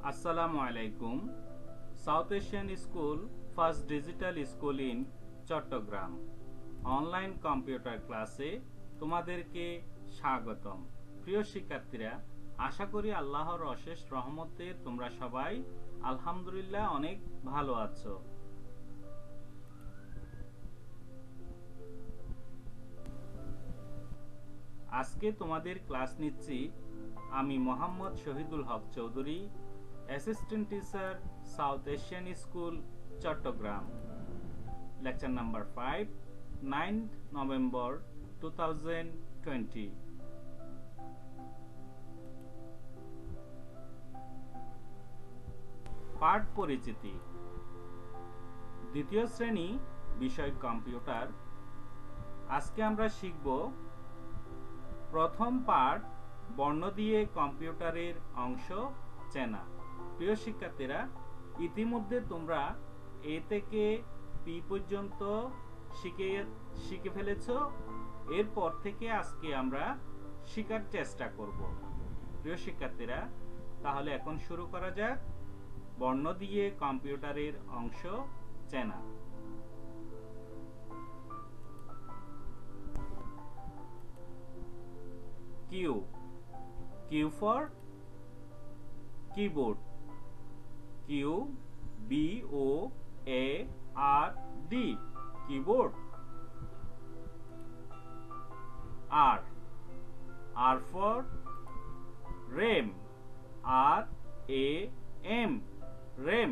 আসসালামু আলাইকুম। South Asian School first digital school in Chittagong online computer ক্লাসে তোমাদেরকে স্বাগতম। প্রিয় শিক্ষার্থীরা, আশা করি আল্লাহর অশেষ রহমতে তোমরা সবাই আলহামদুলিল্লাহ অনেক ভালো আছো। আজকে তোমাদের ক্লাস নিচ্ছি আমি Mohammad Shahidul Haque Chowdhury, assistant teacher, south Asian school Chittagong. Lecture number 5, 9 November 2020। পাঠ পরিচিতি। দ্বিতীয় শ্রেণী, বিষয় কম্পিউটার। আজকে আমরা শিখব প্রথম পাঠ, বর্ণ দিয়ে কম্পিউটারের অংশ চেনা। প্রিয় শিক্ষার্থীরা, ইতিমধ্যে তোমরা এ থেকে পি পর্যন্ত শিখে ফেলেছ। এরপর থেকে আজকে আমরা শেখার চেষ্টা করব। প্রিয় শিক্ষার্থীরা, তাহলে এখন শুরু করা যাক বর্ণ দিয়ে কম্পিউটারের অংশ চেনা। Q, Q for keyboard, Q B O A R D, keyboard. R, R for RAM, R A M, RAM.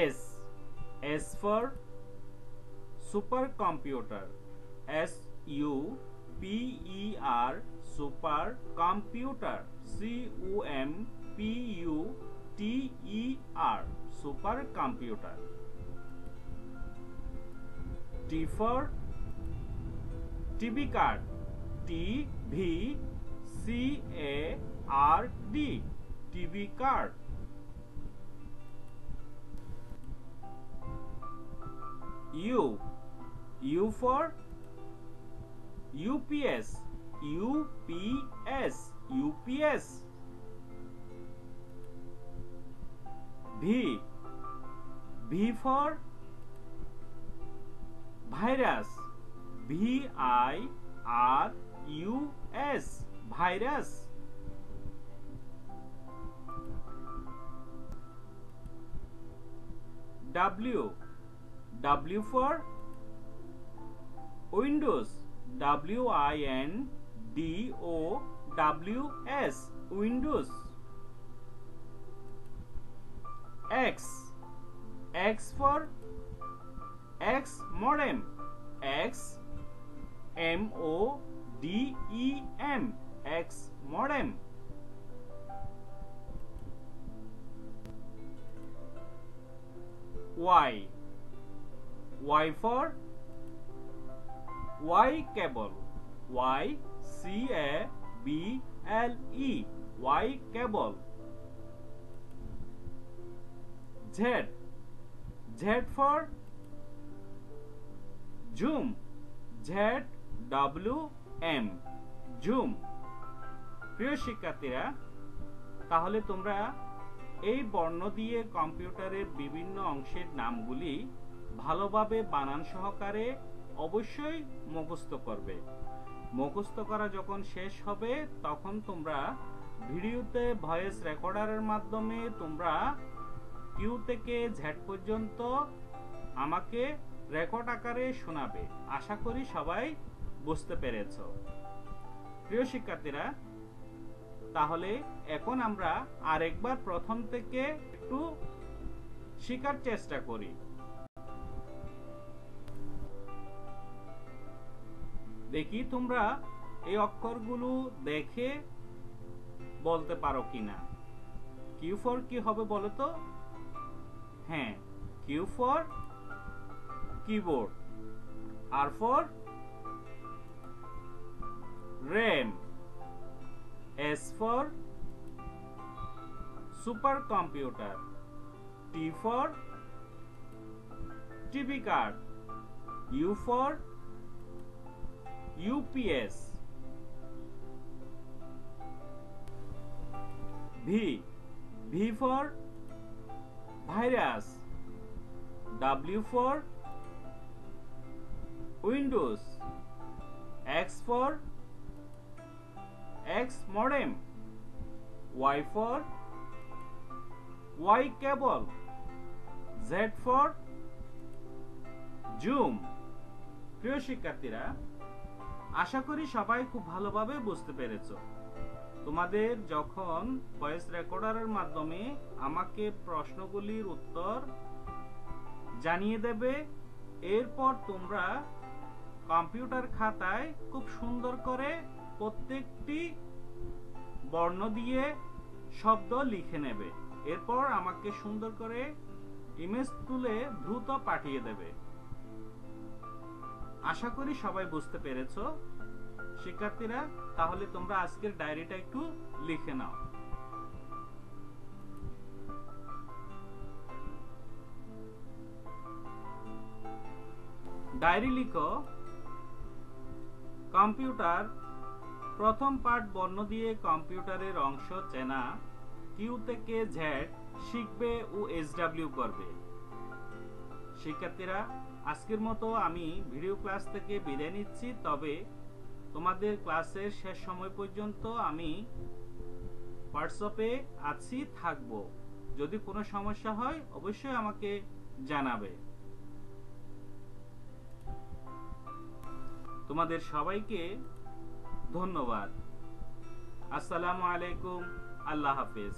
S, S for supercomputer, S U P E R, super computer, C O M P U T E R, supercomputer. T for TV card, T V C A R D, TV card. U, U for UPS, UPS, UPS. V, V for virus, VIRUS, virus. W, W for Windows, WINDOWS, Windows. X, X for X modem, X MODEM, X modem. Y, Y for Y cable, YCABLE, Y cable. Z, Z for Zoom, ZWM, Zoom. প্রিয় শিক্ষার্থীরা, তাহলে তোমরা এই বর্ণ দিয়ে কম্পিউটারের বিভিন্ন অংশের নামগুলি ভালোভাবে বানান সহকারে অবশ্যই মুখস্থ করবে। মুখস্থ করা যখন শেষ হবে তখন তোমরা ভিডিওতে ভয়েস রেকর্ডারের মাধ্যমে তোমরা কিউ থেকে জেড পর্যন্ত আমাকে রেকর্ড আকারে শোনাবে। আশা করি সবাই বুঝতে পেরেছ। প্রিয় শিক্ষার্থীরা, তাহলে এখন আমরা আরেকবার প্রথম থেকে একটু শেখার চেষ্টা করি। দেখি তোমরা এই অক্ষরগুলো দেখে বলতে পারো কিনা। কিউ ফর কি হবে বলো তো? হ্যাঁ, Q for keyboard, R for RAM, S for supercomputer, T for TV card, U for UPS. V for virus. W for Windows. X for X modem. Y for Y cable. Z for Zoom. প্রিয় শিক্ষার্থীরা, আশা করি সবাই খুব ভালোভাবে বুঝতে পেরেছো। তোমাদের যখন ভয়েস রেকর্ডারের মাধ্যমে আমাকে প্রশ্নগুলির উত্তর জানিয়ে দেবে, এরপর তোমরা কম্পিউটার খাতায় খুব সুন্দর করে প্রত্যেকটি বর্ণ দিয়ে শব্দ লিখে নেবে। এরপর আমাকে সুন্দর করে ইমেজ তুলে দ্রুত পাঠিয়ে দেবে। আশা করি সবাই বুঝতে পেরেছো শিক্ষার্থীরা। তাহলে তোমরা আজকের ডায়েরিটা একটু লিখে নাও। ডায়েরি লিখো, কম্পিউটার। প্রথম পাঠ বর্ণ দিয়ে কম্পিউটারের অংশ চেনা। কিউ থেকে জেড শিখবে ও SW করবে। শিক্ষার্থীরা, আজকের মতো আমি ভিডিও ক্লাস থেকে বিদায় নিচ্ছি। তবে তোমাদের ক্লাসের শেষ সময় পর্যন্ত আমি হোয়াটসঅ্যাপে আছি, থাকবো। যদি কোনো সমস্যা হয় অবশ্যই আমাকে জানাবে। তোমাদের সবাইকে ধন্যবাদ। আসসালামু আলাইকুম। আল্লাহ হাফেজ।